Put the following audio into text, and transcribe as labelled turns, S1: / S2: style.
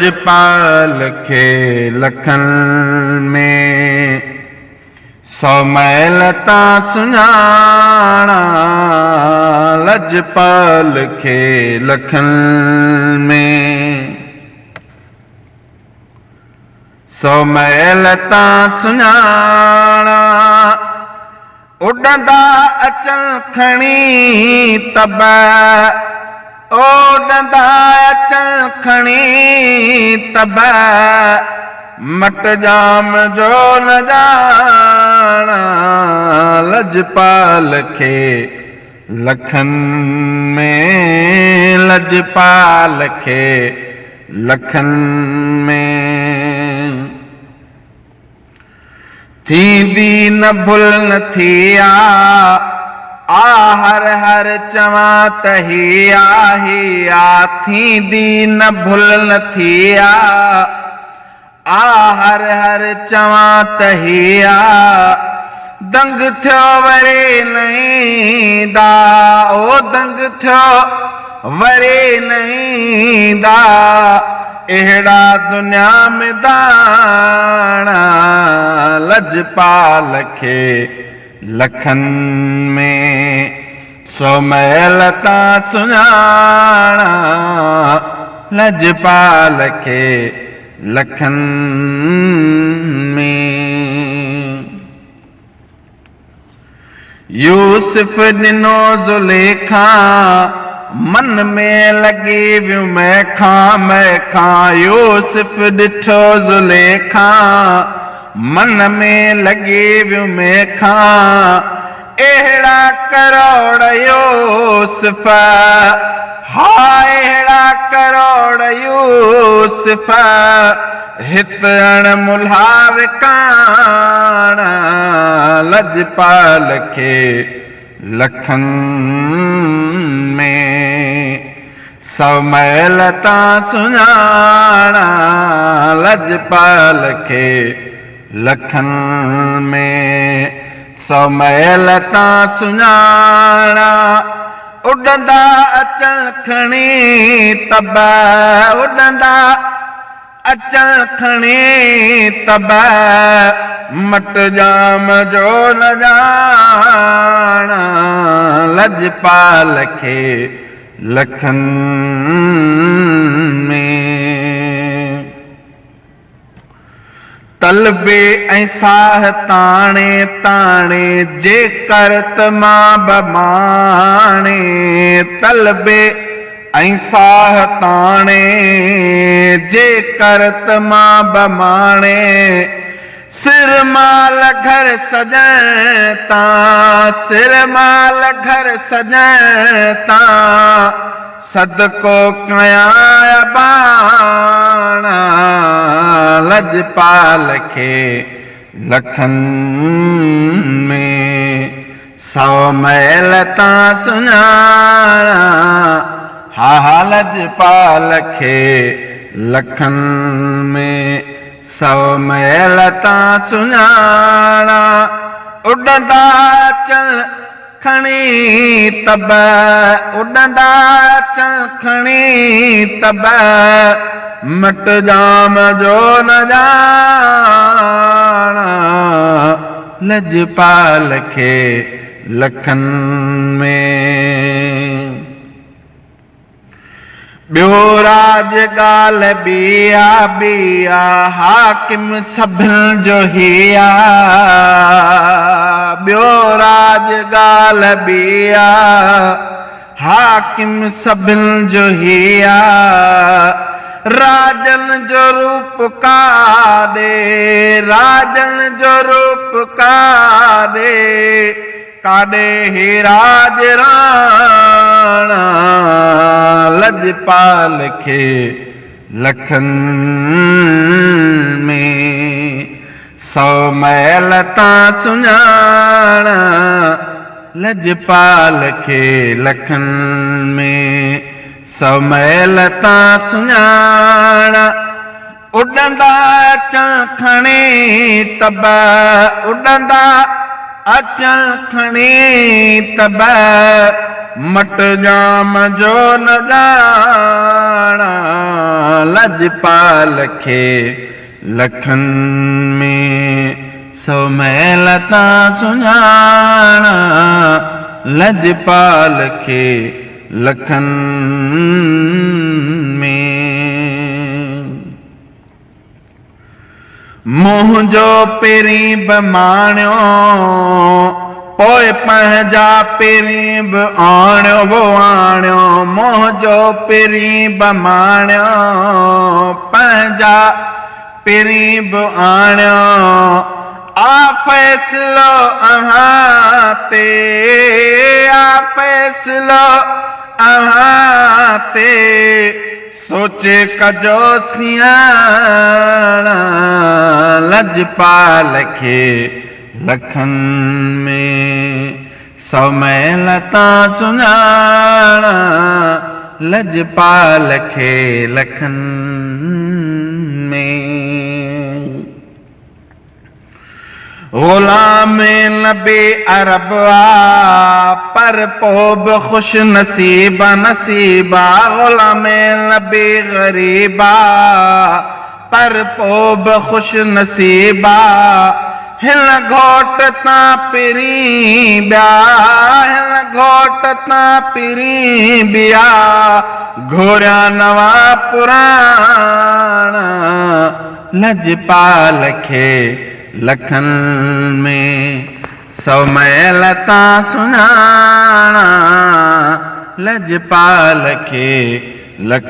S1: लजपाल खे लखन में सौ मैल तां सुञाणा। लजपाल खे लखन में सौ मैल तां सुञाणा। उॾंदा अचल खणी तब, उॾंदा अचल खणी तब, मट जाम जो न ॼाणा। लजपाल खे लखन में, लजपाल खे लखन में। थींदी न भुल न थी आ हर हर चवां त ही आ। थींदी न भुल न थी आ हर हर चवां त ही आ। दंग थियो वरे नहीं दा, ओ दंग थियो वरे नहीं दा। एड़ा दुनिया में दाणा। लजपाल खे लखन में सौ मैल तां सुञाणा। लजपाल खे लखन में। यूसुफ ॾिनो ज़ुलेखा, मन में लगी वियो मैखां। यूसुफ ॾिठो ज़ुलेखा, मन में लगी वियो मैखां। अहिड़ा करोड़ यूसुफ, हाय अहिड़ा करोड़ यूसुफ, हित अणमुल्हा विकाणा। लजपाल खे लखन में सौ मैल तां सुञाणा। लजपाल खे लखन में सौ मैल तां सुञाणा। उॾंदा अचल खणी तब, उॾंदा अचल खणी तब, मट जाम जो न ॼाणा। लजपाल खे लखन में। तलबे ऐं साह ताणे ताणे जेकर त मां बमाणे। तलबे ऐं साह ताणे जेकर त मां बमाणे। सिरमाल घर सजण तां, सिरमाल घर सजण तां, सदको कयां बाणा। लजपाल खे लखन में सौ मैल तां सुञाणा। हा लजपाल खे लखन में सौ मैल तां सुञाणा। उॾंदा अचल खणी तब, उॾंदा अचल खणी तब, मट जाम जो न ॼाणा। लजपाल खे लखन में। ॿियो राज ॻाल्हि बिया हाकिम सभिनि जो ही आ। ॿियो राज ॻाल्हि बिया हाकिम सभिनि जो ही आ। राजन जो रूप काॾे, राजन जो रूप काॾे, काॾे ही राज राणा। लजपाल खे लखन में सौ मैल तां सुञाणा। लजपाल खे लखन में सौ मैल तां सुञाणा। उॾंदा अचल खणी तब, उॾंदा अचल खणी तब, मट जाम जो न जाना लजपाल खे लखन में सौ मैल ता सुञाणा लजपाल खे लखन में मुंह जो पेरी बमाण्यो पोइ पंहिंजा पेरी बि आणियो वो आणियो मुंह जो पेरी बमाण्यो पंहिंजा पेरी बि आणियो आ फैसलो अहां ते आ फैसलो अहां ते सोचे कजो सियाणा लजपाल खे लखन में सौ मैल ता सुञाणा लजपाल खे लखन में ग़ुलाम नबी अरब आ पर पोब खुश नसीबा नसीबा ग़ुलाम नबी गरीबा पर पोब खुश नसीबा हिन घोट ता पिरी बिया हिन घोट ता पिरी बिया घोरिया नवा पुराणा लजपाल खे लखन में सौ मैल ता सुञाणा लजपाल खे लखन